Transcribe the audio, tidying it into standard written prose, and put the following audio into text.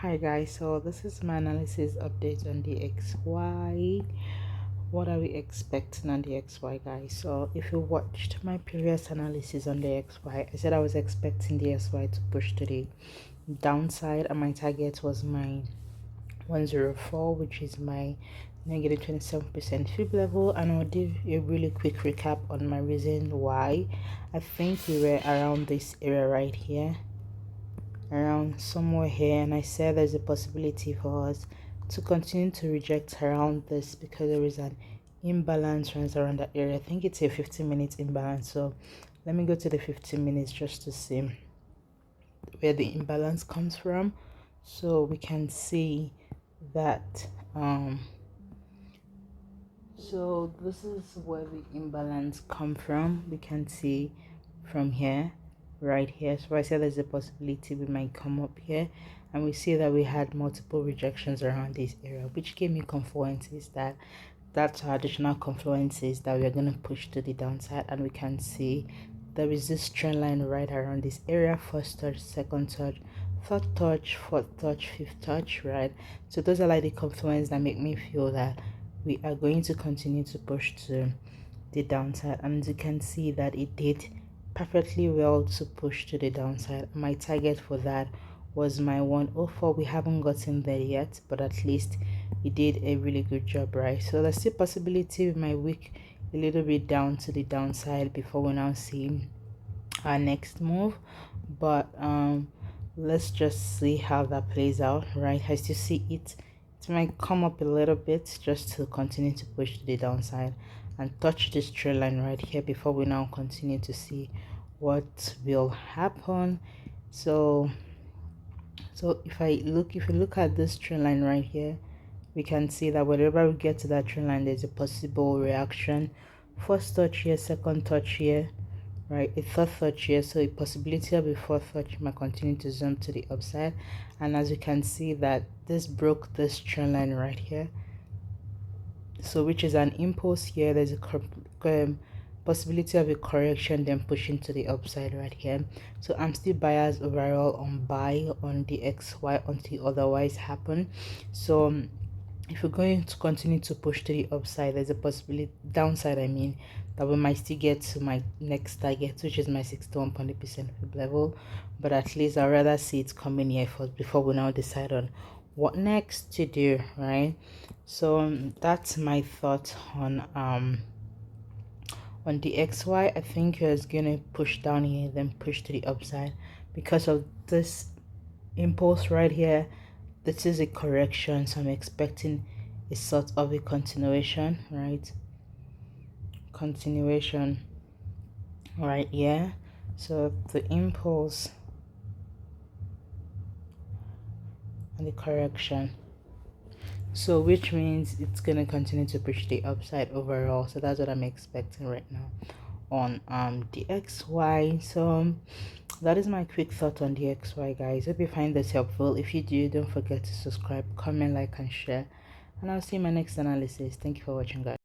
Hi guys, so this is my analysis update on the XY. What are we expecting on the XY, guys? So if you watched my previous analysis on the XY, I said I was expecting the XY to push to the downside, and my target was my 104, which is my negative 27% fib level. And I'll give a really quick recap on my reason why. I think we were around this area right here, around somewhere here, and I said there's a possibility for us to continue to reject around this because there is an imbalance runs around that area. I think it's a 15-minute imbalance, so let me go to the 15 minutes just to see where the imbalance comes from. So we can see that so this is where the imbalance come from. We can see from here, right here. So I said there's a possibility we might come up here, and we see that we had multiple rejections around this area, which gave me confluences that that's our additional confluences that we are going to push to the downside. And we can see there is this trend line right around this area: first touch, second touch, third touch, fourth touch, fifth touch, right? So those are like the confluences that make me feel that we are going to continue to push to the downside. And you can see that it did perfectly well to push to the downside. My target for that was my 104. We haven't gotten there yet, but at least we did a really good job, right? So there's still possibility we might wick a little bit down to the downside before we now see our next move, but let's just see how that plays out, right? I still see it might come up a little bit just to continue to push to the downside and touch this trend line right here before we now continue to see what will happen. So if you look at this trend line right here, we can see that whenever we get to that trend line, there's a possible reaction. First touch here, second touch here, right, a third touch here, so a possibility of a fourth touch might continue to zoom to the upside. And as you can see that this broke this trend line right here, so which is an impulse here. There's a possibility of a correction, then pushing to the upside right here. So I'm still biased overall on buy on the XY until otherwise happen. So if we're going to continue to push to the upside, there's a possibility downside, I mean, that we might still get to my next target, which is my 61.8% fib level. But at least I'd rather see it coming here first before we now decide on what next to do, right? So that's my thought on the XY. I think it's gonna push down here, then push to the upside because of this impulse right here. This is a correction, so I'm expecting a sort of a continuation, right? Continuation right here. So the impulse and the correction, so which means it's gonna continue to push the upside overall. So that's what I'm expecting right now on the XY. So that is my quick thought on the XY, guys. Hope you find this helpful. If you do, don't forget to subscribe, comment, like, and share, and I'll see you in my next analysis. Thank you for watching, guys.